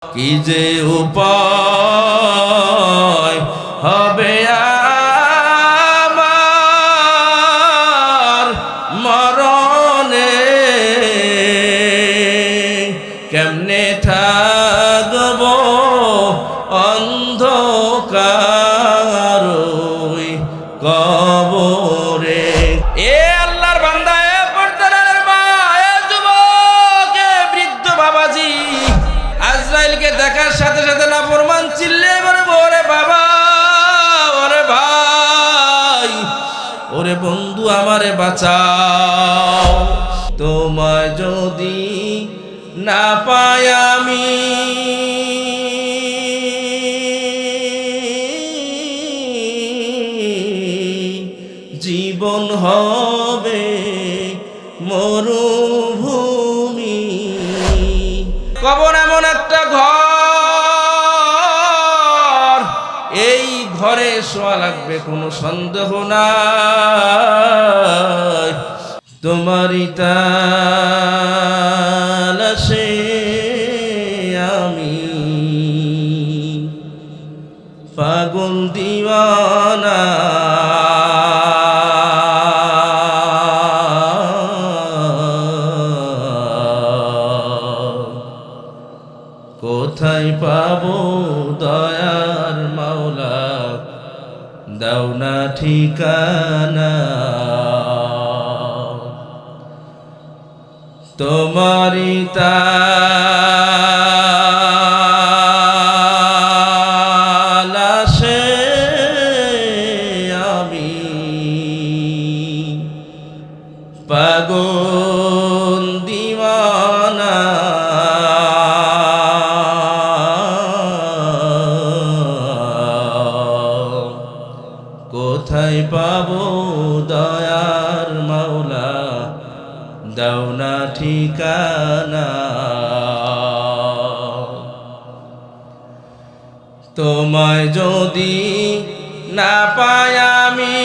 কি যে উপায় হবে আমার মরণে, কেমনে থাকব অন্ধকার কবরে। এ আল্লাহর বান্দা, এ পর্দার মা, এ যুবক, এ বৃদ্ধ বাবাজি, আজরাইলকে দেখার সাথে সাথে নাফরমান চিল্লে বলবো, ওরে বাবা, ওরে ভাই, ওরে বন্ধু, আমারে বাঁচাও। তোমায় যদি না পাই আমি, জীবন হবে মরুভূমি। কবর এমন একটা ঘর, এই ঘরে শোয়া লাগবে, কোনো সন্দেহ নাই। তোমারই তালাশে আমি পাগল দিওয়ানা। কোথায় পাবো দয়ার মাওলা, দাও না ঠিকানা। তোমারই তালাশে আমি পাগল দিওয়ানা। কোথায় পাবো দয়ার মাওলা, দাও না ঠিকানা। তোমায় যদি না পাই আমি,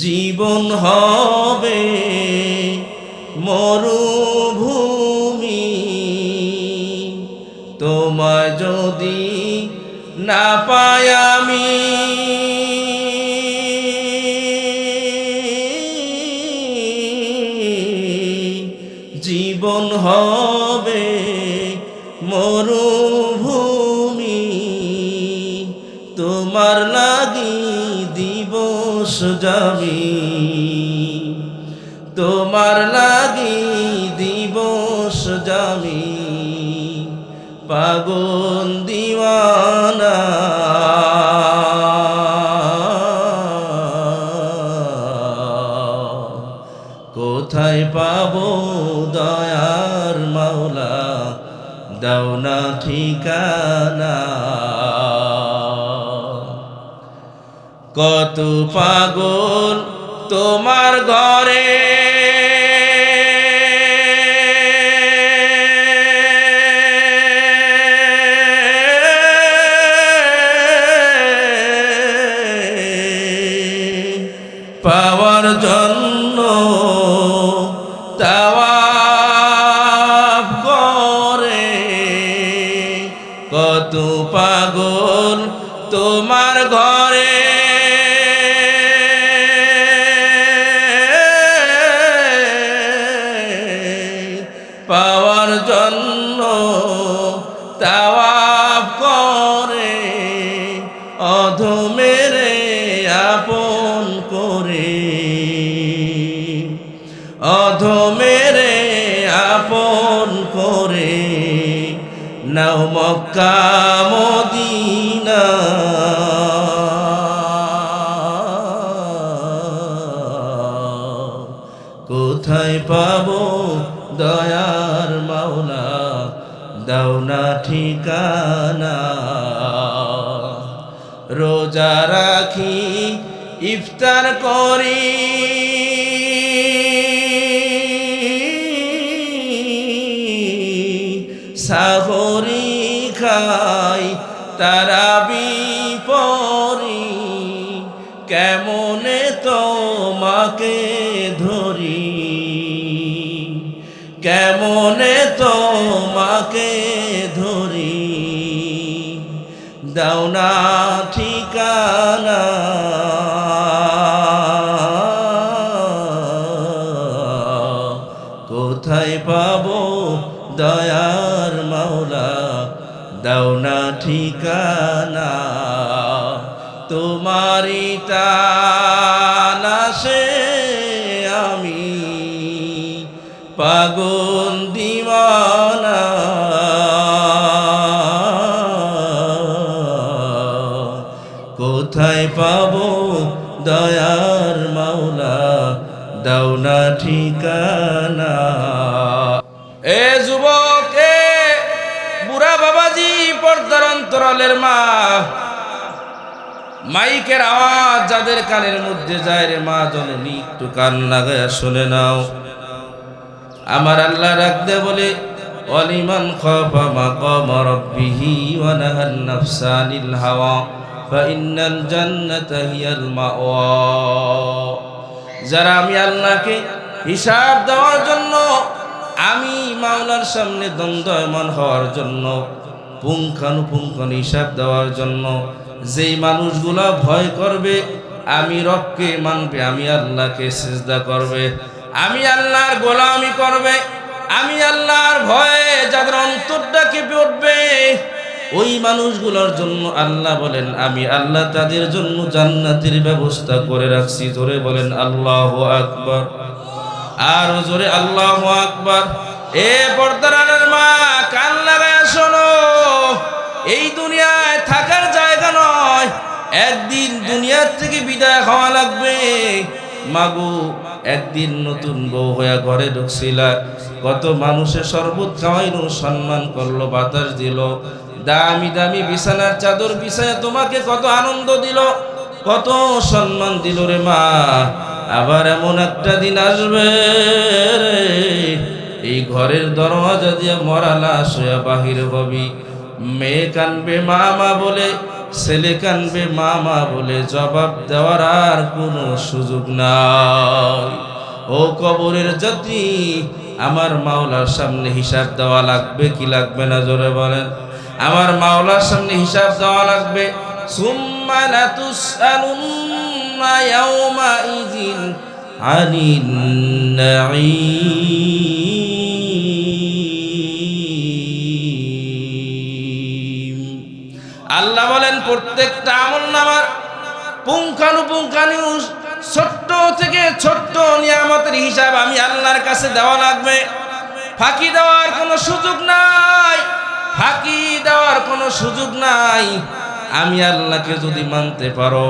জীবন হবে মরুভূমি। তোমায় যদি না পাই আমি, জীবন হবে মরুভূমি। তোমার লাগি দিবস যাবি, তোমার লাগি দিবস যাবি পাগল দিওয়ানা। কোথায় পাবো দয়ার মাওলা, দাও না ঠিকানা। কত পাগল তোমার ঘরে, পাওয়ার জন্য তাওয়াফ করে। কত পাগল তোমার ঘরে, পাওয়ার জন্য তাওয়াফ করে। অধমেরে আপন করে, অধমেরে আপন করে, নাও মক্কা মদিনা। কোথায় পাবো দয়ার মাওলা, দাও না ঠিকানা। রোজা রাখি, ইফতার করি, সাহরি খাই, তারাবি তোমাকে ধরি, কেমনে তোমাকে ধরি, দাও না ঠিকানা। কোথায় পাবো দয়ার মাওলা, দাও না ঠিকানা। তোমারি তালাশে আমি পাগল দিওয়ানা, কোথায় পাবো দয়ার মাওলা, দাও না ঠিকানা। এ যুবক, এ বুড়া বাবাজি, পর্দার অন্তরালের মা, মাইকের আওয়াজ যাদের কানের মধ্যে যায় রে মা জননী, একটু কান লাগায়া শুনে নাও। আমার আল্লাহ রাখতে বলে, ওয়ালিমান খাফা মাকাম রাব্বিহি ওয়া নাহান নাফসা আনিল হাওয়া ফাইন্নাল জান্নাতা হিয়াল মাওয়া। যারা আমি আল্লাহকে হিসাব দেওয়ার জন্য, আমি মাওলার সামনে দ্বন্দ্বয়মান হওয়ার জন্য, পুঙ্খানুপুঙ্খানু হিসাব দেওয়ার জন্য যেই মানুষগুলা ভয় করবে, আমি রবকে মানবে, আমি আল্লাহকে সিজদা করবে, আমি আল্লাহর গোলামি করবে, আমি আল্লাহর ভয়ে যাদের অন্তরটা কেঁপে উঠবে, ওই মানুষগুলোর জন্য আল্লাহ বলেন আমি আল্লাহ তাদের জন্য জান্নাতের ব্যবস্থা করে রাখছি। জোরে বলেন আল্লাহু আকবার, আর জোরে আল্লাহু আকবার। এ পর্দার আড়ালের মা, কান লাগায় শোনো, এই দুনিয়ায় থাকার জায়গা নয়, একদিন দুনিয়ার থেকে বিদায় হওয়া লাগবে। মাগো, একদিন নতুন বউ হইয়া ঘরে ঢুকছিলা, কত মানুষের শরবত খাওয়াইলো, সম্মান করলো, বাতাস দিল, দামি দামি বিছানার চাদর বিছায় তোমাকে কত আনন্দ দিল, কত সম্মান দিল রে মা। আবার এমন একটা দিন আসবে রে, এই ঘরের দরওয়াজা দিয়ে মরা লাশ হইয়া বাহির হবি, মেয়ে কানবে মামা বলে, ছেলে কানবে মামা বলে, জবাব দেওয়ার আর কোনো সুযোগ নাই। ও কবরের যাত্রী, আমার মাওলার সামনে হিসাব দেওয়া লাগবে কি লাগবে না? জোরে বলেন। আমার মাওলার সামনে হিসাব দেওয়া লাগবে। সুম্মা লাতুসআলুন্না ইয়াওমাইযিন আনিন নাঈম। আল্লাহ বলেন, প্রত্যেকটা আমলনামার পুঙ্খানুপুঙ্খানু ছোট্ট থেকে ছোট্ট নিয়ামতের হিসাব আমি আল্লাহর কাছে দেওয়া লাগবে। ফাঁকি দেওয়ার কোনো সুযোগ নাই, ফাঁকি দেওয়ার কোনো সুযোগ নাই। আমি আল্লাহকে যদি মানতে পারো,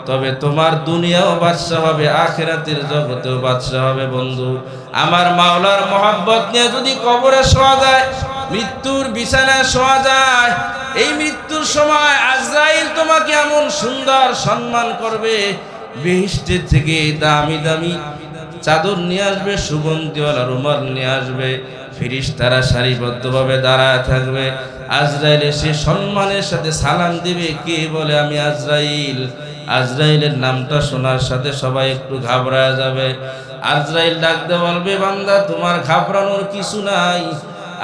তবে তোমার দুনিয়াও বাদশা হবে, আখিরাতের জগতেও বাদশা হবে। বন্ধু, আমার মাওলার মহব্বত নিয়ে যদি কবরে শোয়া যায়, মৃত্যুর বিছানায় শোয়া যায়, এই মৃত্যুর সময় আজরাইল তোমাকে এমন সুন্দর সম্মান করবে, বেহেশতের থেকে দামি দামি চাদর নিয়ে আসবে, সুগন্ধিওয়ালা রুমাল নিয়ে আসবে, ফেরেশতারা সারিবদ্ধভাবে দাঁড়ায় থাকবে। আজরাইল এসে সম্মানের সাথে সালাম দিবে। কে বলে? আমি আজরাইল। আজরাইলের নামটা শোনার সাথে সবাই একটু ঘাবড়ায় যাবে। আজরাইল ডাকতে বলবে, বান্দা তোমার ঘাবড়ানোর কিছু নাই,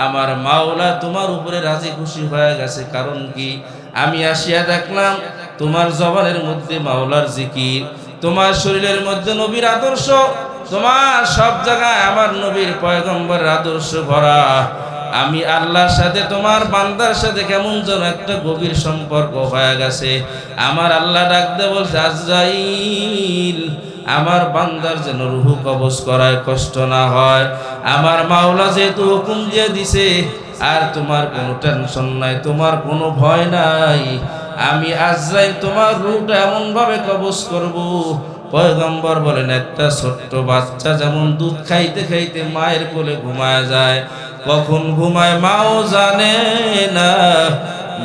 আমার মাওলা তোমার উপরে রাজি খুশি হয়ে গেছে। কারণ কি? আমি আসিয়া দেখলাম তোমার জবানের মধ্যে মাওলার জিকির, তোমার শরীরের মধ্যে নবীর আদর্শ, তোমার সব জায়গায় আমার নবীর পয়গম্বরের আদর্শ ভরা। আমি আল্লাহর সাথে তোমার বান্দার সাথে কেমন যেন একটা গভীর সম্পর্ক হয়ে গেছে। আমার আল্লাহ ডাকতে বলছে, আজরাইল, আমার বান্দার যেন রুহু কবজ করায় কষ্ট না হয়। আমার মাওলা যেহেতু হুকুম দিয়ে দিছে, আর তোমার কোনো টেনশন নাই, তোমার কোনো ভয় নাই। আমি আজরাইল তোমার রুহটা এমন ভাবে কবজ করব। পয়গম্বর বলেন, একটা ছোট্ট বাচ্চা যেমন দুধ খাইতে খাইতে মায়ের কোলে ঘুমায় যায়, কখন ঘুমায় মাও জানে না,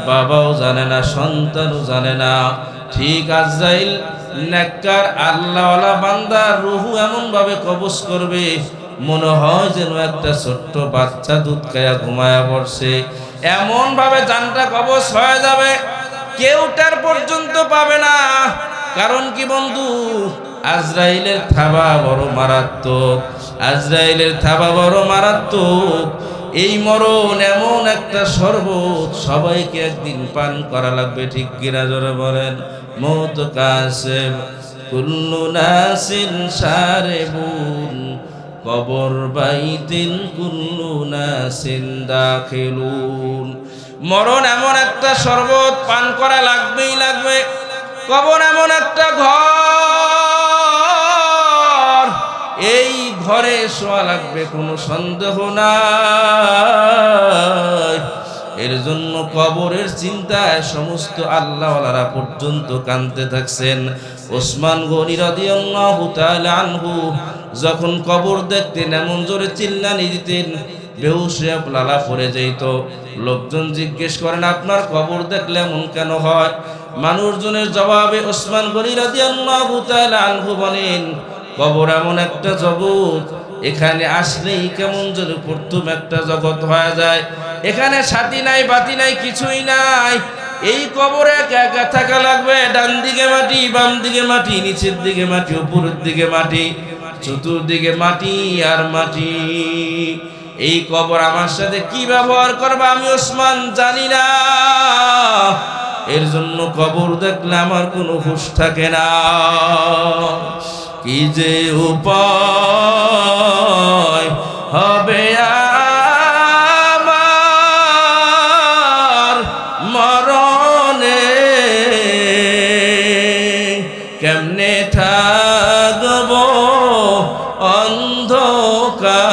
বাবাও জানে না, সন্তানও জানে না, ঠিক আজরাইল নেককার আল্লাহওয়ালা বান্দার রুহু এমন ভাবে কবজ করবে, মনে হয় যেন একটা ছোট্ট বাচ্চা দুধ খাইয়া ঘুমায়া পড়ছে। এমন ভাবে জানটা কবজ হয়ে যাবে, কেউ তার পর্যন্ত পাবে না। কারণ কি বন্ধু? আজরাইলের থাবা বড় মারাত্মক, আজরাইলের থাবা বড় মারাত্মক। এই মরণ এমন একটা শরবত, সবাইকে একদিন পান করা লাগবে, ঠিক কিনা জোরে বলেন। মৌত কাসেব কুল্লু নাসিন সারেবুন, কবর বাইতিন কুল্লু নাসিন দাখিলুন। মরণ এমন একটা শরবত, পান করা লাগবেই লাগবে। কবর এমন একটা ঘর, এই ঘরে শোয়া লাগবে, কোনো সন্দেহ নাই। এর জন্য কবরের চিন্তায় সমস্ত আল্লাহওয়ালারা পর্যন্ত কাঁদতে থাকছেন। ওসমান গনি রাদিয়াল্লাহু তাআলা আনহু যখন কবর দেখতেন এমন জোরে চিল্লানি দিতেন, বেহুশ হয়ে লালা পড়ে যেত। লোকজন জিজ্ঞেস করেন, আপনার কবর দেখলে এমন কেন হয়? মানুষজনের জবাবে ওসমান গনি রাদিয়াল্লাহু তাআলা আনহু বলেন, কবর এমন একটা জগৎ, এখানে আসলেই কেমন যেন প্রথম একটা জগৎ হয়ে যায়। এখানে সাথী নাই, বাতি নাই, কিছুই নাই। এই কবরে একা একা থাকা লাগবে। ডান দিকে মাটি, বাম দিকে মাটি, নিচের দিকে মাটি, উপরের দিকে মাটি, চতুর্দিকে মাটি আর মাটি। এই কবর আমার সাথে কি ব্যবহার করবে আমি ওসমান জানি না। এর জন্য কবর দেখলে আমার কোনো হুঁশ থাকে না। কি যে উপায় হবে আমার মরণে, কেমনে থাকব অন্ধকার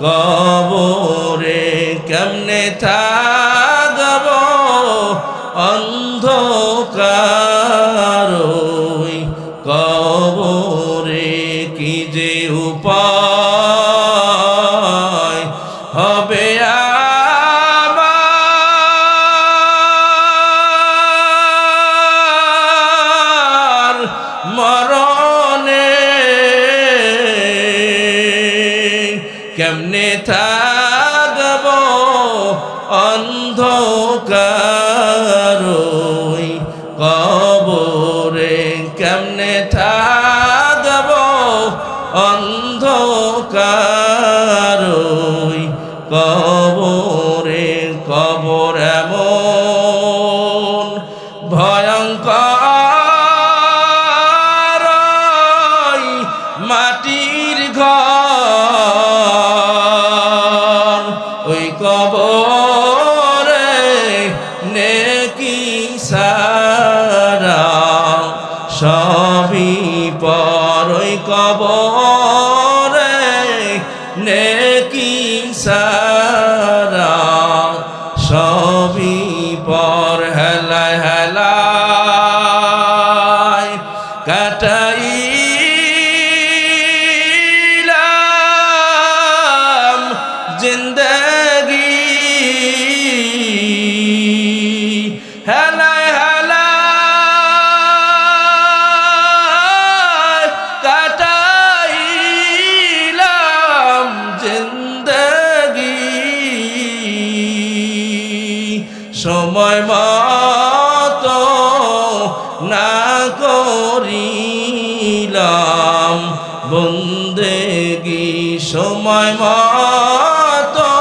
কবরে, কেমনে থাকব অন্ধকার কবরে। কি যে উপায় হবে আমার মরণে, কেমনে থাকব অন্ধকার কবরে, কেমনে থাকব অন্ধকার কবরে। কবর এমন ভয়ঙ্কর মাটির ঘর, ওই কবরে নেকি সারা সবই পর, ওই কবরে নেকি সারা সবই পর। হেলায় হেলায় কাটাইলাম জিন্দগি, হেলায় হেলায় কাটাইলাম জিন্দগি। সময় মতো না করিলাম বন্দেগি, সময় মতো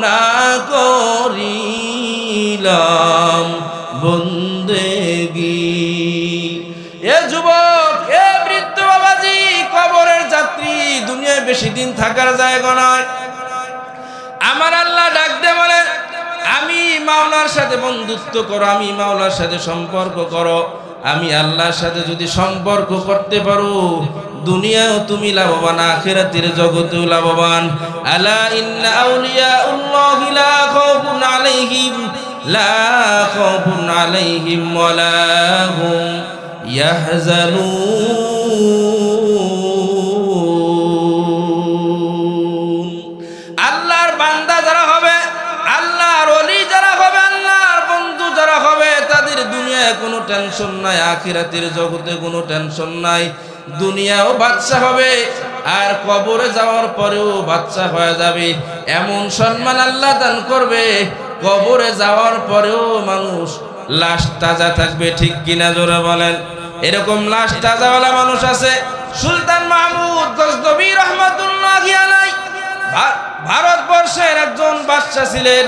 না করিলাম বন্দেগি। এ যুবক, এ বৃদ্ধ বাবাজি, কবরের যাত্রী, দুনিয়ায় বেশি দিন থাকার জায়গা নয়। আমার আল্লাহ ডাক দে বলে, আমি মাওলার সাথে বন্ধুত্ব করো, আমি মাওলার সাথে সম্পর্ক করো। আমি আল্লাহর সাথে যদি সম্পর্ক করতে পারো, দুনিয়াও তুমি লাভবান, আখিরাতের জগতেও লাভবান। আলা ইন্না আউলিয়াউল্লাহি লা খাউফুন আলাইহিম ওয়া লা হুম ইয়াহজানুন। আল্লাহর বান্দা যারা হবে, আল্লাহর ওলি যারা হবে, আল্লাহর বন্ধু যারা হবে, তাদের দুনিয়ায় কোনো টেনশন নাই, আখিরাতের জগতে কোনো টেনশন নাই। দুনিয়াও বাদশা হবে আর কবরে যাওয়ার পরেও বাদশা হয়ে যাবে। এমন সম্মান আল্লাহ দান করবে, কবরে যাওয়ার পরেও মানুষ লাশ তাজা থাকবে, ঠিক কিনা জোরে বলেন। এরকম লাশ তাজাওয়ালা মানুষ আছে। সুলতান মাহমুদ গজনবী রহমাতুল্লাহি আলাইহি ভারতবর্ষের একজন বাদশা ছিলেন।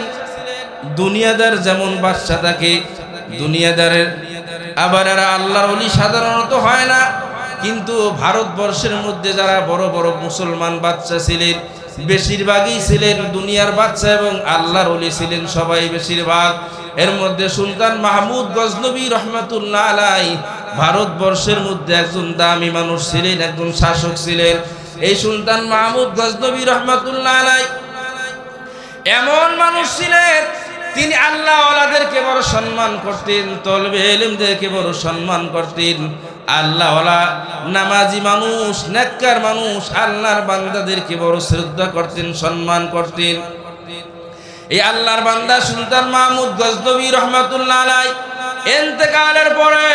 দুনিয়াদার যেমন বাদশা থাকে, দুনিয়াদারের আবার এরা আল্লাহর ওলি সাধারণত হয় না, কিন্তু ভারতবর্ষের মধ্যে যারা বড় বড় মুসলমান বাদশা ছিলেন বেশিরভাগই ছিলেন দুনিয়ার বাদশা এবং আল্লাহর ওলি ছিলেন সবাই বেশিরভাগ। এর মধ্যে সুলতান মাহমুদ গজনবী রহমাতুল্লাহ আলাইহি ভারতবর্ষের মধ্যে একজন দামি মানুষ ছিলেন, একজন শাসক ছিলেন। এই সুলতান মাহমুদ গজনবী রহমাতুল্লাহ আলাইহি এমন মানুষ ছিলেন, তিনি আল্লাহ ওয়ালাদেরকে বড় সম্মান করতেন, তলবে ইলমদেরকে বড় সম্মান করতেন। আল্লাহ ওয়ালা নামাজি মানুষ, নেককার মানুষ, আল্লাহর বান্দাদেরকে বড় শ্রদ্ধা করতেন, সম্মান করতেন। এই আল্লাহর বান্দা সুলতান মাহমুদ গজনবী রহমাতুল্লাহ আলাইহি ইন্তেকালের পরে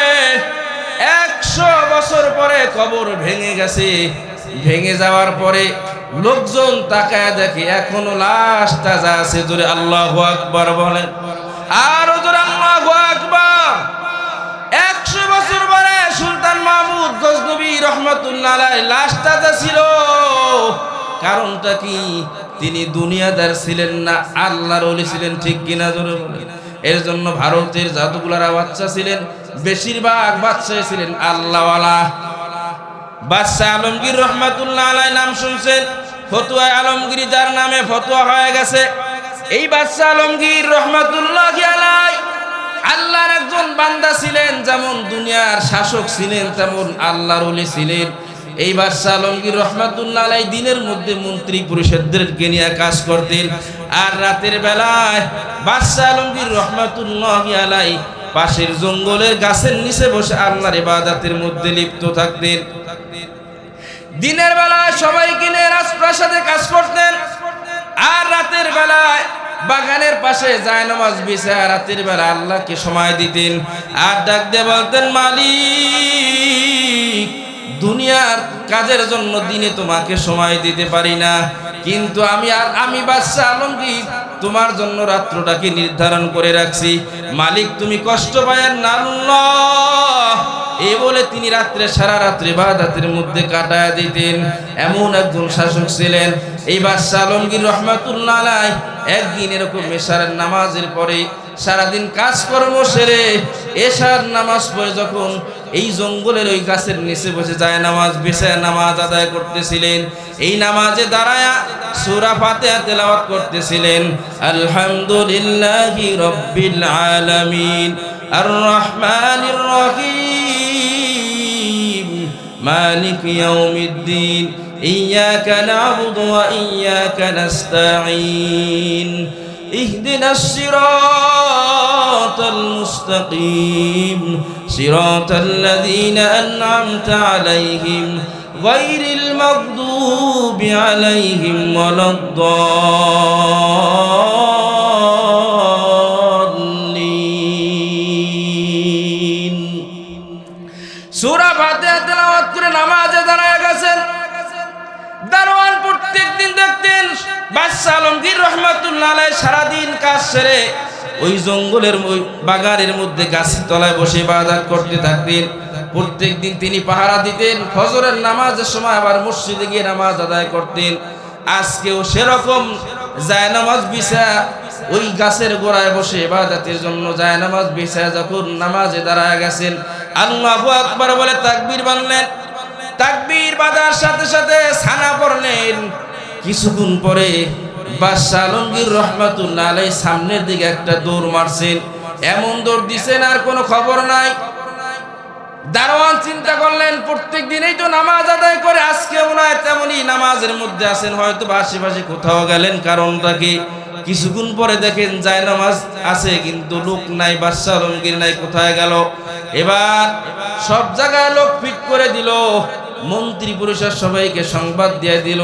100 বছর পরে কবর ভেঙে গেছে। ভেঙে যাওয়ার পরে লোকজন তাকায় দেখে এখনো লাশ তাজা আছে। জোরে আল্লাহু আকবার বলেন, আর জোরে আল্লাহু আকবার। 100 বছর পরে সুলতান মাহমুদ গজনবী রহমাতুল্লাহ আলাইহি লাশ তাজা ছিল। কারণটা কি? তিনি দুনিয়াদার ছিলেন না, আল্লাহর ওলি ছিলেন, ঠিক কিনা জোরে বলেন। এর জন্য ভারতের যতগুলারা বাচ্চা ছিলেন বেশিরভাগ বাচ্চা ছিলেন আল্লাহওয়ালা। বাদশাহ আলমগীর রহমাতুল্লাহ আলাইহি নাম শুনছেন, ফতুয়া আলমগীর যার নামে ফতুয়া হয়ে গেছে। এই বাদশাহ আলমগীর রহমাতুল্লাহি আলাইহি আল্লাহর একজন বান্দা ছিলেন, যেমন দুনিয়ার শাসক ছিলেন তেমন আল্লাহর ওলি ছিলেন। এই বাদশাহ আলমগীর রহমাতুল্লাহ আলাইহি দিনের মধ্যে মন্ত্রী পরিষদদেরকে নিয়ে কাজ করতেন, আর রাতের বেলায় বাদশাহ আলমগীর রহমাতুল্লাহি আলাইহি পাশের জঙ্গলের গাছের নিচে বসে আল্লাহর ইবাদতের মধ্যে লিপ্ত থাকতেন। দিনের বেলায় সবাইকে নিয়ে রাজপ্রাসাদে কাজ করতেন, আর রাতের বেলায় বাগানের পাশে জায়নামাজ বিছায় রাতের বেলা আল্লাহকে সময় দিতেন। আর ডাক দিয়ে বলতেন, মালিক, দুনিয়ার কাজের জন্য দিনে তোমাকে সময় দিতে পারি না, কিন্তু আমি বাদশাহ আলমগীর তোমার জন্য রাত্রটাকে নির্ধারণ করে রাখছি। মালিক তুমি কষ্ট পায়েন না আল্লাহ। এই বলে তিনি রাত্রে সারা রাত্রে ইবাদতের মধ্যে কাটায় দিতেন। এমন একজন শাসক ছিলেন এই বাদশাহ আলমগীর রহমাতুল্লাহ আলাইহি। একদিন এরকম এশারের নামাজের পরে সারাদিন কাজকর্ম সেরে এশার নামাজ পড়ে যখন এই জঙ্গলের ওই গাছের নিচে বসে যায় নামাজ বিছায় নামাজ আদায় করতেছিলেন, এই নামাজে দাঁড়ায়া সূরা ফাতিহা তেলাওয়াত করতেছিলেন। আলহামদুলিল্লাহি রাব্বিল আলামিন আর রহমানির রহিম মালিক ইয়াউমিদ্দিন ইয়্যাকা না'বুদু ওয়া ইয়্যাকা নাস্তাঈন ইহদিনাস সিরাতাল মুস্তাকিম সিরাতাল লাযীনা আন'আমতা আলাইহিম গায়রিল মাগদুবি আলাইহিম ওয়ালাদ-দাল্লিন। সূরা ফাতিহা তেলাওয়াত করে নামাজে দাঁড়ায় গেছেন। দারোয়ান প্রত্যেকদিন দেখতেন বাদশাহ আলমগীর রহমাতুল্লাহ আলাইহি সারাদিন কাজ সেরে ওই জঙ্গলের ওই বাগানের মধ্যে গাছের তলায় বসে ইবাদত করতে থাকতেন। প্রত্যেকদিন তিনি পাহারা দিতেন, ফজরের নামাজের সময় আবার মসজিদে গিয়ে নামাজ আদায় করতেন। আজকেও সেরকম জায়নামাজ বিছায়া ওই গাছের গোড়ায় বসে ইবাদতের জন্য জায়নামাজ বিছায়া যখন নামাজে দাঁড়ায় গেছেন, আল্লাহু আকবার বলে তাকবীর বাঁধলেন। তাকবীর বাঁধার সাথে সাথে সানা পড়লেন। কিছুক্ষণ পরে বাদশাহ আলমগীর রহমাতুল্লাহ আলাইহি সামনের দিকে একটা দৌড় মারছেন। এমন দৌড় দিছেন আর কোনো খবর নাই। দারোয়ান চিন্তা করলেন, প্রত্যেক দিনই তো নামাজ আদায় করে, আজকে মনে হয় তেমনই নামাজের মধ্যে আছেন, হয়তো আশেপাশে কোথাও গেলেন। কারণটা কি? কিছুক্ষণ পরে দেখেন জায়নামাজ আছে কিন্তু লোক নাই, বাদশাহ আলমগীর নাই, কোথায় গেল? এবার সব জায়গায় লোক ফিট করে দিল। মন্ত্রী পরিষদ সবাইকে সংবাদ দিয়ে দিল,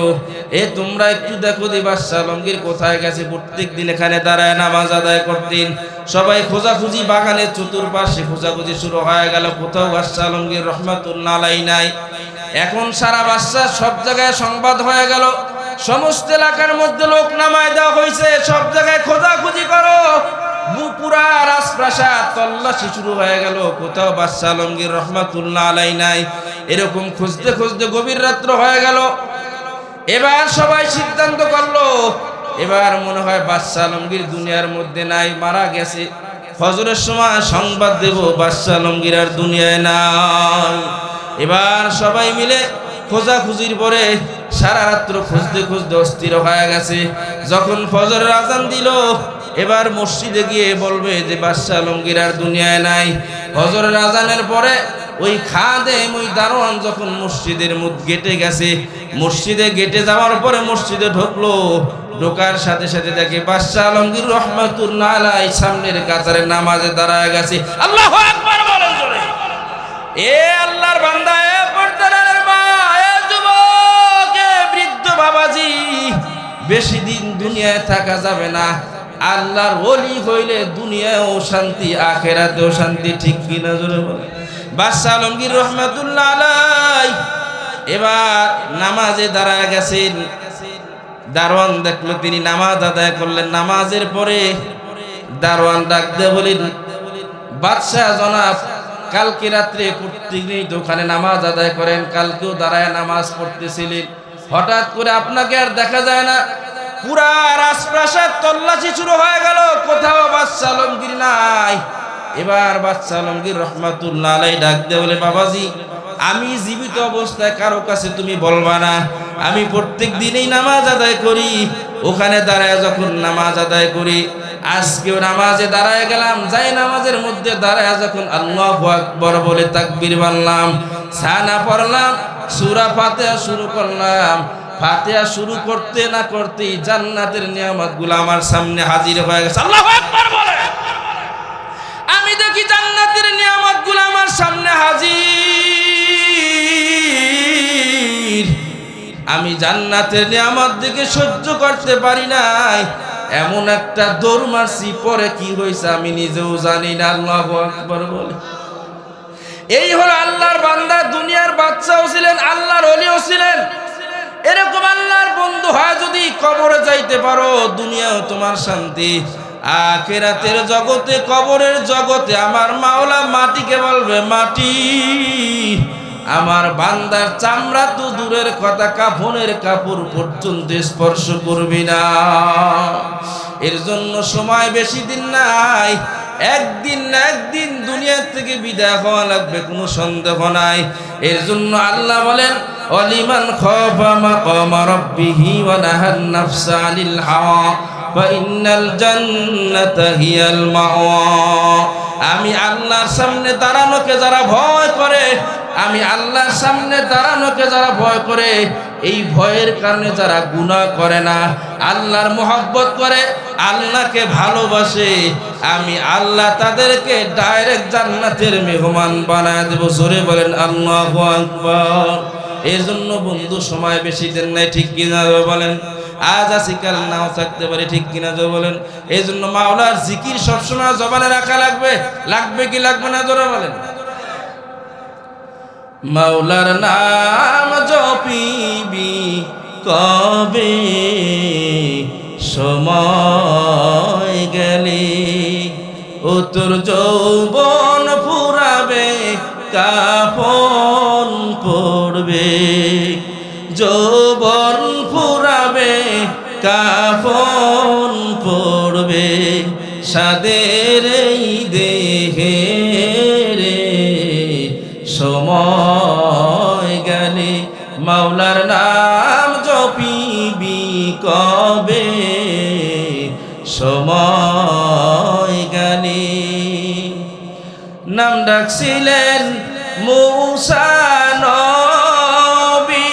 তোমরা একটু দেখো দি বাদশাহ আলমগীর কোথায় গেছে। প্রত্যেক দিন এখানে দাঁড়ায় নামাজ আদায় করতেন। সবাই খোঁজাখুঁজি, বাগানের চতুর্পাশে খোঁজাখুঁজি শুরু হয়ে গেল, কোথাও বাদশাহ আলমগীর রহমাতুল্লাহ আলাইহি নাই। এখন সারা বাদশাহ সব জায়গায় সংবাদ হয়ে গেল, সমস্ত এলাকার মধ্যে লোক নামায় দেওয়া হয়েছে, সব জায়গায় খোঁজাখুঁজি করো, পুরা রাজপ্রাসাদ তল্লাশি শুরু হয়ে গেল, কোথাও বাদশাহ আলমগীর রহমাতুল্লাহ আলাই নাই। এরকম খুঁজতে খুঁজতে গভীর রাত্র হয়ে গেল। এবার সবাই সিদ্ধান্ত করলো, এবার মনে হয় বাদশাহ আলমগীর দুনিয়ার মধ্যে নাই, মারা গেছে। ফজরের সময় সংবাদ দেব বাদশাহ আলমগীর আর দুনিয়ায় নাই। এবার সবাই মিলে খোঁজাখুঁজির পরে সারা রাত্র খুঁজতে খুঁজতে অস্থির হয়ে গেছে। যখন ফজরের আজান দিল, এবার মসজিদে গিয়ে বলবে যে বাদশাহ আলমগীর আর দুনিয়ায় নাই। ফজরের আজানের পরে ওই খাদেম, ওই দারোয়ান যখন মসজিদের গেটে গেছে, মসজিদে গেটে যাওয়ার পরে মসজিদে ঢুকলো, ঢোকার সাথে সাথে দেখে বাদশাহ আলমগীর রহমাতুল্লাহ আলাই সামনের কাতারে নামাজে দাঁড়ায় গেছে। আল্লাহু আকবার বলেন জোরে। এ আল্লাহর বান্দা, এ পর্দার মা, এ যুবক, এ বৃদ্ধ বাবাজি, বেশি দিন দুনিয়ায় থাকা যাবে না। আল্লাহর ওলি হইলে দুনিয়ায়ও শান্তি, আখিরাতেও শান্তি, ঠিক কিনা জোরে বলেন। বাদশাহ আলমগীর রহমাতুল্লাহ আলাই এবার নামাজে দাঁড়ায় গেছেন। দারোয়ান দেখলো তিনি নামাজ আদায় করলেন। নামাজের পরে দারোয়ান ডাক দিয়ে বলেন, বাদশাহ জনাব, কালকে রাত্রে প্রত্যেকদিন ওখানে নামাজ আদায় করেন, কালকেও দাঁড়ায় নামাজ পড়তেছিলেন, হঠাৎ করে আপনাকে আর দেখা যায় না। পুরা রাজপ্রাসাদ তল্লাশি শুরু হয়ে গেল, কোথাও বাদশাহ আলমগীর নাই। এবার বাদশাহ আলমগীর রহমাতুল্লাহ আলাই ডাক দিয়ে বলে, বাবাজি, আমি জীবিত অবস্থায় কারো কাছে তুমি বলবা না, আমি প্রত্যেক দিনেই নামাজ আদায় করি, ওখানে দাঁড়ায় যখন নামাজ আদায় করি, আজকেও নামাজে দাঁড়ায় গেলাম, যাই নামাজের মধ্যে দাঁড়ায় যখন আল্লাহু আকবার বলে তাকবীর মারলাম, সানা পড়লাম, সূরা ফাতিহা শুরু করলাম, ফাতিহা শুরু করতে না করতেই জান্নাতের নিয়ামতগুলো আমার সামনে হাজির হয়ে গেছে। আল্লাহু আকবার বলে আমি দেখি জান্নাতের নিয়ামতগুলো আমার সামনে হাজির। আমি জান্নাতের নিয়ামত দেখে সহ্য করতে পারি নাই, এমন একটা দৌড় মারছি, পরে কি হয়েছে আমি নিজেও জানি না। আল্লাহু আকবার বলে। এই হলো আল্লাহর বান্দা, দুনিয়ার বাদশাও ছিলেন, আল্লাহর ওলিও ছিলেন। এরকম আল্লাহর বন্ধু হয় যদি কবরে যাইতে পারো, দুনিয়াও তোমার শান্তি, আখিরাতের জগতে, কবরের জগতে আমার মাওলা মাটিকে বলবে, মাটি, আমার বান্দার চামড়া তো দূরের কথা, কাফনের কাপড় পর্যন্ত স্পর্শ করবি না। এর জন্য সময় বেশি দিন নাই, একদিন না একদিন দুনিয়া থেকে বিদায় হওয়া লাগবে, কোনো সন্দেহ নাই। এর জন্য আল্লাহ বলেন, ওয়ালিমান খাফা মাকামা রাব্বিহি ওয়া নাহান নাফসা আনিল হাওয়া ফাইন্নাল জান্নাতা হিয়াল মাওয়া। আমি আল্লাহর সামনে দাঁড়ানোকে যারা ভয় করে, আমি আল্লাহর সামনে দাঁড়ানোকে যারা ভয় করে, এই ভয়ের কারণে যারা গুনাহ করে না, আল্লাহর মহব্বত করে, আল্লাহকে ভালোবাসে, আমি আল্লাহ তাদেরকে ডাইরেক্ট জান্নাতের মেহমান বানায় দেব। জোরে বলেন আল্লাহু আকবার। এই জন্য বন্ধু, সময় বেশি দিন নাই, ঠিক কিনা বলেন? আজ আসি কাল নাও থাকতে পারে, ঠিক কিনা জোরে বলেন? এই জন্য মাওলার জিকির সবসময় জবানে রাখা লাগবে। লাগবে কি লাগবে না জোরে বলেন? মাওলার নাম জপিবি কবে, সময় গেলে ও তোর যৌবন ফুরাবে, কাফন পড়বে, যৌবন ফুরাবে, কাফন পড়বে, সাদের এই দেহে রে, সময় গেলে মাওলার নাম জপিবি কবে, সময় গেলে। নাম ডাকছিলেন মূসা নবী,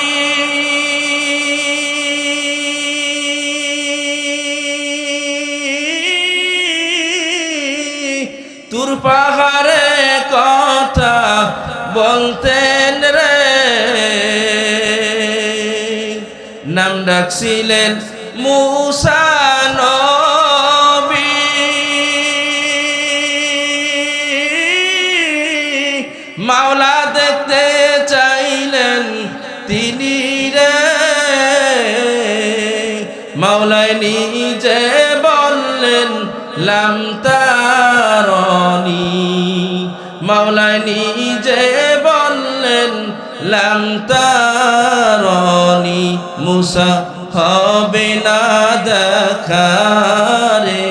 তুর পাহাড়ে কথা বলতেন রে, নাম ডাকছিলেন মূসা নবী। মাওলা দেখতে চাইলেন তিনি রে, মাওলাই নিজে বললেন লাম তা মাওলায় নিজে বললেন লাম তারানি মুসা হবে না দেখারে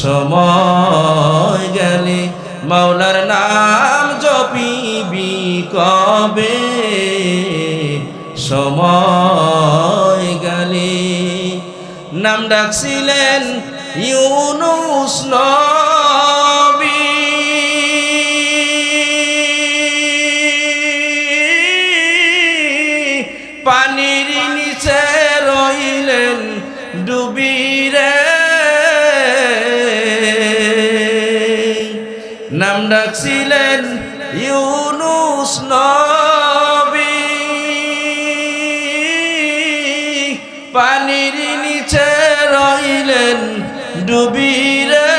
সময় গেলে মাওলার নাম জপিবি কবে সময় গেলে নাম ডাকছিলেন ইউনুস নবী পানির নিচে রইলেন ডুবি রে নাম ডাকছিলেন ইউনুস নবী পানির নিচে রইলেন ডুবি রে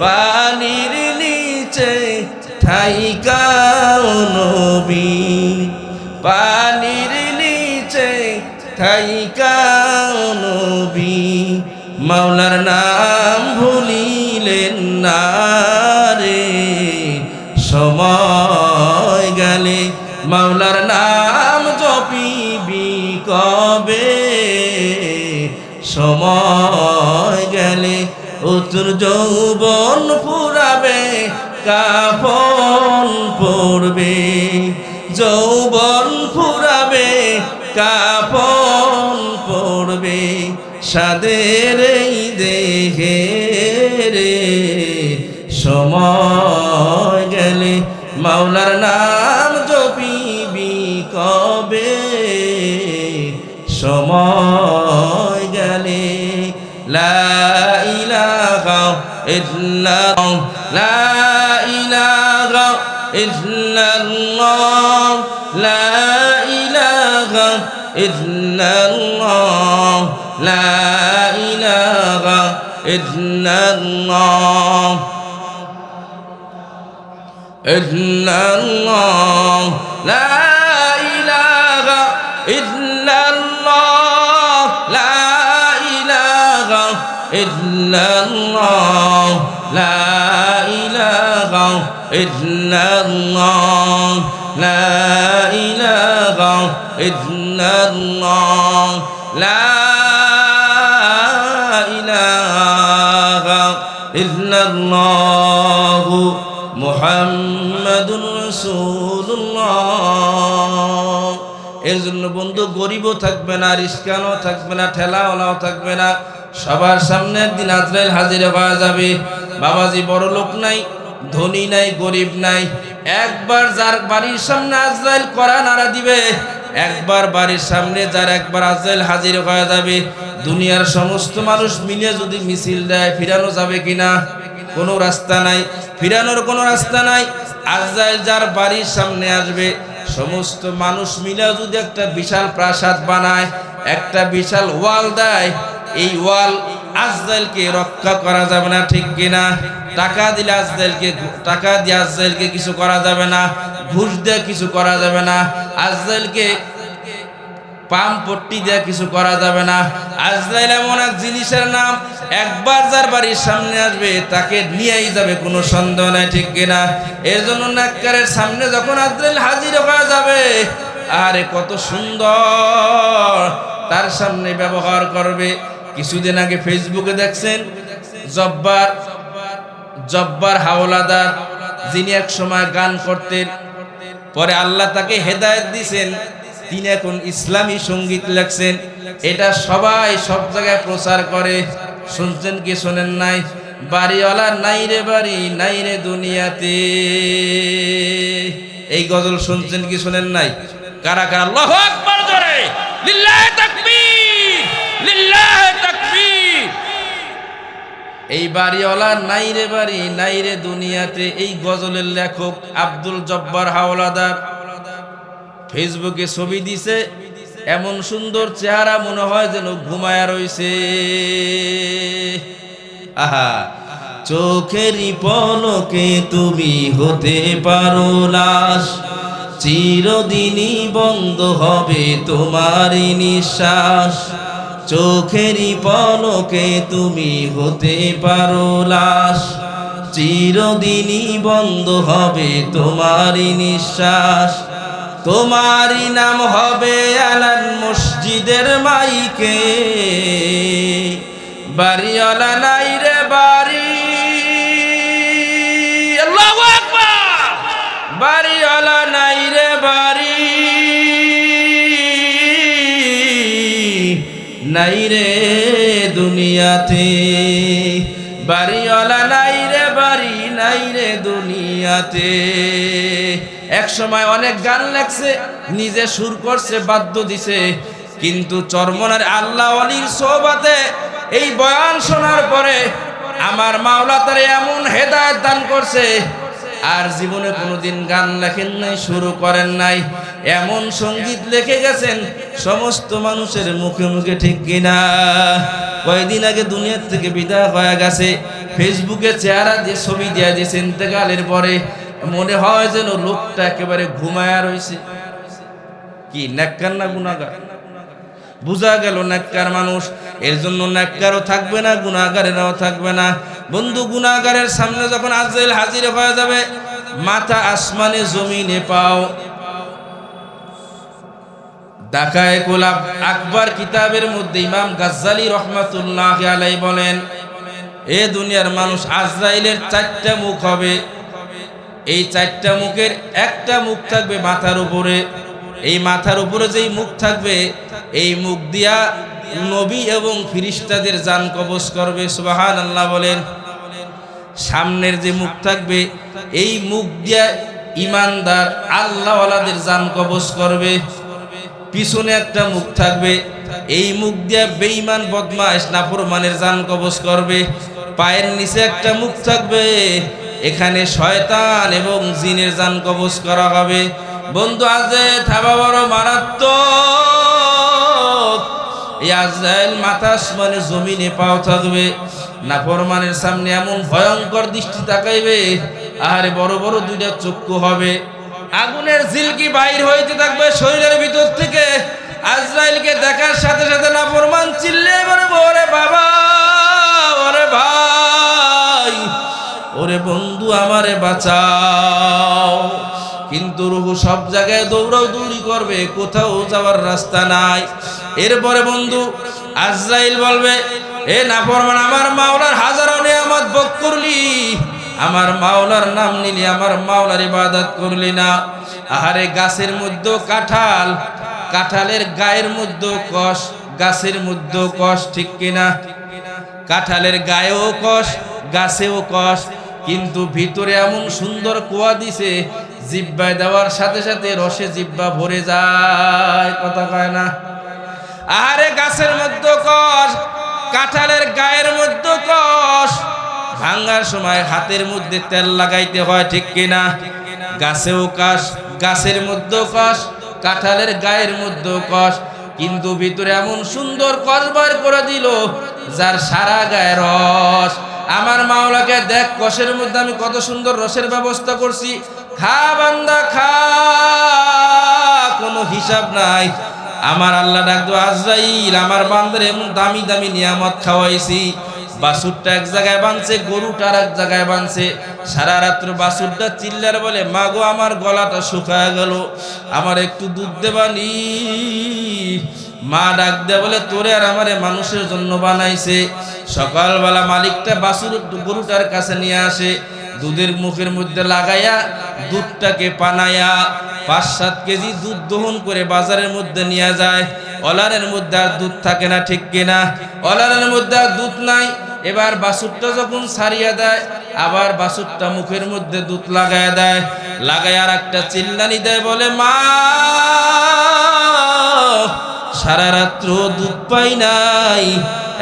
পানির নিচে থাইকাও নবী পানির নিচে থাইকাও নবী মাওলার নাম ভুলিলেন না রে সময় গেলে মাওলার নাম জপিবি কবে সময় গেলে উত্তর যৌবন ফুরাবে কাফন পড়বে যৌবন ফুরাবে কাফন পড়বে সাদের এই দেহে রে সময় গেলে মাওলার নাম জপিবি কবে সময় গেলে লা ইলাহা ইল্লাল্লাহ লা ইলাহা ইল্লাল্লাহ লা ইলাহা ইল্লাল্লাহ লা ইলাহা ইল্লাল্লাহ ইল্লাল্লাহ লা ইলাহা ইল্লাল্লাহ লা ইলাহা ইল্লাল্লাহ লা ইলাহা ইল্লাল্লাহ লা ইলাহা ইল্লাল্লাহ লা ইলাহা ইল্লাল্লাহ মুহাম্মাদুর রাসূলুল্লাহ। এর জন্য বন্ধু গরিবও থাকবে না, রিস্কানও থাকবে না, ঠেলাওয়ালাও থাকবে না, সবার সামনে একদিন আজরাইল হাজির হওয়া যাবে। বাবাজি বড় লোক নাই, ধনী নাই, গরিব নাই, একবার যার বাড়ির সামনে আজরাইল করা নাড়া দিবে, একবার বাড়ির সামনে যার একবার আজরাইল হাজির হয়ে যাবে, দুনিয়ার সমস্ত মানুষ মিলে যদি মিছিল দেয় ফিরানো যাবে কিনা? কোনো রাস্তা নাই, ফিরানোর কোনো রাস্তা নাই। আজরাইল যার বাড়ির সামনে আসবে, সমস্ত মানুষ মিলে যদি একটা বিশাল প্রাসাদ বানায়, একটা বিশাল ওয়াল দেয়, এই ওয়াল আজরাইলকে রক্ষা করা যাবে না, ঠিক কিনা? টাকা দিলে আজরাইলকে, টাকা দিয়ে আজরাইলকে কিছু করা যাবে না, ঘুষ দিয়ে কিছু করা যাবে না, আজরাইলকে পাম পট্টি দিয়ে কিছু করা যাবে না। আজরাইল এমন এক জিনিসের নাম, একবার যার বাড়ির সামনে আসবে তাকে নিয়েই যাবে, কোনো সন্দেহ নাই, ঠিক কিনা? এর জন্য নাক্কারের সামনে যখন আজরাইল হাজির হয়ে যাবে, আরে কত সুন্দর তার সামনে ব্যবহার করবে। কিছুদিন আগে ফেসবুকে দেখছেন জব্বার হাওলাদার, যিনি এক সময় গান করতেন, পরে আল্লাহ তাকে হেদায়েত দিয়েছেন, তিনি এখন ইসলামী সঙ্গীত লেখছেন। এটা সবাই সব জায়গায় প্রচার করে, শুনছেন কি শোনেন নাই? বাড়িওয়ালা নাই রে বাড়ি, নাই রে দুনিয়াতে, এই গজল শুনছেন কি শোনেন নাই? কারা কারা আল্লাহু আকবার জোরে, লিল্লাহি তাকবীর, লিল্লাহি তাকবীর। এই বাড়িওয়ালা নাই রে বাড়ি, নাই রে দুনিয়াতে, এই গজলের লেখক আব্দুল জব্বার হাওলাদার ফেসবুকে ছবি দিছে, এমন সুন্দর চেহারা, মনে হয় যেন ঘুমায়া রইছে। আহা, চোখেরই পলকে তুমি হতে পারো লাশ, চিরদিনই বন্ধ হবে তোমারই নিঃশ্বাস। চোখেরই পলকে তুমি হতে পারো লাশ, চিরদিনই বন্ধ হবে তোমারই নিঃশ্বাস, তোমারই নাম হবে আলান মসজিদের মাইকে। বাড়িওয়ালা নাই রে বাড়ি, আল্লাহু আকবার, বাড়িওয়ালা নাই রে বাড়ি, নাই রে দুনিয়াতে, বাড়িওয়ালা নাই রে বাড়ি, নাই রে দুনিয়াতে। এক সময় অনেক গান লেখছে, নিজে সুর করছে, বাদ্য দিছে, কিন্তু চরমনার আল্লাহ ওয়ালির সোহবতে এই বয়ান শোনার পরে আমার মাওলা তারে এমন হেদায়েত দান করছে, আর জীবনে কোনোদিন গান লেখেন নাই, শুরু করেন নাই, এমন সঙ্গীত লিখে গেছেন সমস্ত মানুষের মুখে মুখে, ঠিক কিনা? কয়েকদিন আগে দুনিয়ার থেকে বিদায় হয়ে গেছে, ফেসবুকে চেহারা দিয়ে ছবি দিয়ে দিয়েছে ইন্তেকালের পরে, মনে হয় যেন লোকটা একেবারে ঘুমায়া রয়েছে। কি নেককার না গুনাহগার? বুঝা গেল নেককার মানুষ। এর জন্য নেককারও থাকবে না, গুনাহগারেরাও থাকবে না। বন্ধু, গুনাহগারের সামনে যখন আজরাইল হাজির হয়ে যাবে, মাথা আসমানে জমিনে পাও। দাকায়েকুল আকবার কিতাবের মধ্যে ইমাম গাজ্জালী রহমাতুল্লাহি আলাইহি বলেন, এ দুনিয়ার মানুষ, আজরাইলের 4টা মুখ হবে। এই 4টা মুখের একটা মুখ থাকবে মাথার উপরে। এই মাথার উপরে যেই মুখ থাকবে, এই মুখ দিয়া নবী এবং ফেরেশতাদের জান কবজ করবে। সুবহানাল্লাহ বলেন। সামনের যে মুখ থাকবে, এই মুখ দিয়া ঈমানদার আল্লাহওয়ালাদের জান কবজ করবে। পিছনে একটা মুখ থাকবে, এই মুখ দিয়া বেঈমান বদমাশ নাফরমানের জান কবজ করবে। পায়ের নিচে একটা মুখ থাকবে, এখানে শয়তান এবং জিনের জান কবজ করা হবে। বন্ধু, আজে থাবা বড় মারাত্মক। এই আজরাইল মাথা আসমানে জমিনে পাও থাকবে, নাফরমানের সামনে এমন ভয়ঙ্কর দৃষ্টি তাকাইবে, আরে বড় বড় 2টা চক্ষু হবে, আগুনের ঝিলকি বাইর হইতে থাকবে শরীরের ভিতর থেকে। আজরাইলকে দেখার সাথে সাথে নাফরমান চিল্লে বলবে, ওরে বাবা, ওরে ভাই, ওরে বন্ধু, আমারে বাঁচাও। কিন্তু রূহ সব জায়গায় দৌড়াদৌড়ি করবে, কোথাও যাওয়ার রাস্তা নাই। এরপরে বন্ধু, আজরাইল বলবে, এ নাফরমান, আমার মাওলার হাজারো নিয়ামত ভোগ করলি, আমার মাওলার নাম নিলি, আমার মাওলার ইবাদত করলি না। আহারে, গাছের মধ্যে কাঁঠাল, কাঁঠালের গায়ের মধ্যে কষ, গাছের মধ্যে কষ, ঠিক কিনা? কাঁঠালের গায়েও কষ, গাছেও কষ, কিন্তু ভিতরে এমন সুন্দর কুয়া দিছে, জিহ্বায় দেওয়ার সাথে সাথে রসে জিহ্বা ভরে যায়। কথা কয় না? আহারে, গাছের মধ্যে কষ, কাঁঠালের গায়ের মধ্যে কষ, ভাঙার সময় হাতের মধ্যে তেল লাগাইতে হয়, ঠিক কিনা? গাছেও কষ, গাছের মধ্যে কষ, কাঁঠালের গায়ের মধ্যে কষ, কিন্তু ভিতরে এমন সুন্দর কষ বার করে দিল, যার সারা গায়ে রস। আমার মাওলাকে দেখ, কষের মধ্যে আমি কত সুন্দর রসের ব্যবস্থা করছি, খা বান্দা খা, কোনো হিসাব নাই। আমার আল্লাহ ডাকতো, আজরাইল, আমার বান্দার এমন দামি দামি নিয়ামত খাওয়াইছি। বাছুরটা এক জায়গায় বাঁধছে, গরুটা আর এক জায়গায় বাঁধছে। সারা রাত্র বাছুরটা চিল্লার বলে, মা গো, আমার গলাটা শুকায় গেল, আমার একটু দুধ দেবানি। মা ডাক দেয়া বলে, তোরে আর আমারে মানুষের জন্য বানাইছে। সকালবেলা মালিকটা বাছুর গরুটার কাছে নিয়ে আসে, দুধের মুখের মধ্যে লাগাইয়া দুধটাকে পানাইয়া 5-7 কেজি দুধ দহন করে বাজারের মধ্যে নিয়ে যায়। অলারের মধ্যে আর দুধ থাকে না, ঠিক কিনা? অলারের মধ্যে আর দুধ নাই। এবার বাছুরটা যখন ছাড়িয়া দেয়, আবার বাছুরটা মুখের মধ্যে দুধ লাগাইয়া দেয়, লাগাইয়া আর একটা চিল্লানি দেয়, বলে, মা, সারা রাত্র দুধ পাই নাই,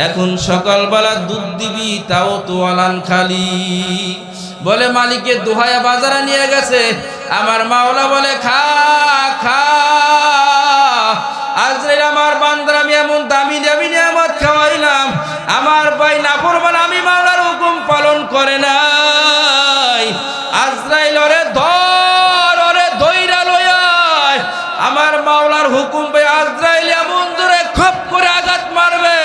এখন সকালবেলা দুধ দিবি, তাও তো অলান খালি। বলে, মালিকে দোহায়া বাজারে নিয়ে গেছে। আমার মাওলা বলে, খা খা। আজরাইল, আমার বান্দার আমি এমন দামি দামি নিয়ামত খাওয়াইলাম, আমার ভাই নাফরমান আমি মাওলার হুকুম পালন করে নাই। আজরাইল, ওরে ধর, ওরে ধইরা লইয়া আমার মাওলার হুকুম পেয়ে আজরাইল এমন জোরে খপ করে আঘাত মারবে,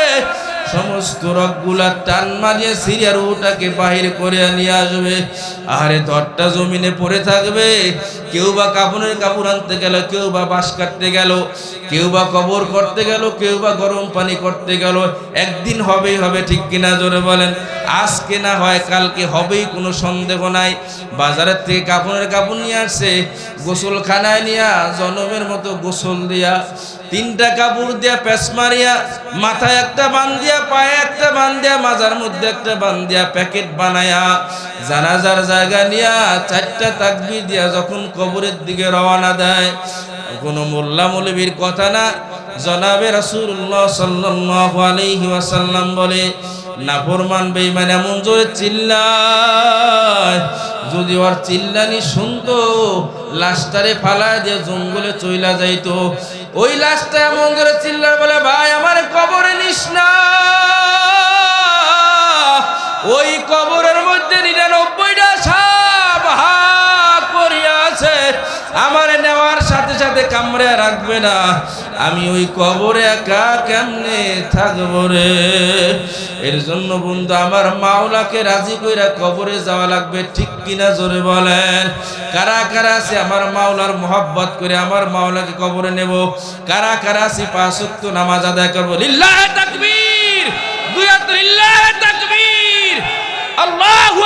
সমস্ত সমস্ত রগগুলা টান মারিয়ে সিরিয়ার রুহটাকে বাহির করে নিয়ে আসবে। আরে দরটা জমিনে পড়ে থাকবে, কেউ বা কাপড়ের কাপড় আনতে গেল, কেউ বা বাঁশ কাটতে গেল, কেউ বা কবর করতে গেল, কেউ বা গরম পানি করতে গেল। একদিন হবেই হবে, ঠিক কিনা জোরে বলেন? আজকে না হয় কালকে হবেই, কোনো সন্দেহ নাই। বাজারের থেকে কাপড়ের কাপড় নিয়ে আসছে, গোসলখানায় নিয়া জনমের মতো গোসল দিয়া, 3টা কাপড় দিয়া পেঁচ মারিয়া, মাথায় একটা বান্ধিয়া, পায়ে একটা বান্ধিয়া, মাজার মধ্যে একটা বান্ধিয়া, প্যাকেট বানায়া জানাজার জায়গা নিয়া 4টা তাকবীর দিয়া যখন কবরের দিকে রওনা দেয়, কোনো মোল্লা মৌলবীর কথা না, জনাবে রাসূলুল্লাহ সাল্লাল্লাহু আলাইহি ওয়াসাল্লাম বলে, নাফরমান বেঈমান এমন জোরে চিল্লায়, যদি ওর চিল্লানি শুনতো লাশটারে ফালায় দিয়ে জঙ্গলে চইলা যাইতো। ওই লাশটা এমন জোরে চিল্লায় বলে, ভাই আমার কবরে নিস না, ওই কবরের মধ্যে 99টা সাপ হা করিয়া আছে, আমারে নেওয়ার সাথে সাথে কামড়ে রাখবে না, আমি ওই কবরে একা কেমনে থাকবো রে। এর জন্য বন্ধু আমার মাওলাকে রাজি কইরা কবরে যাওয়া লাগবে, ঠিক কিনা জোরে বলেন? কারা কারা আছে আমার মাওলার মোহাব্বত করে আমার মাওলাকে কবরে নেব? কারা কারা আছে 5 ওয়াক্ত নামাজ আদায় করব? লিল্লাহি তাকবীর, দুই হাত লিল্লাহি তাকবীর, আল্লাহু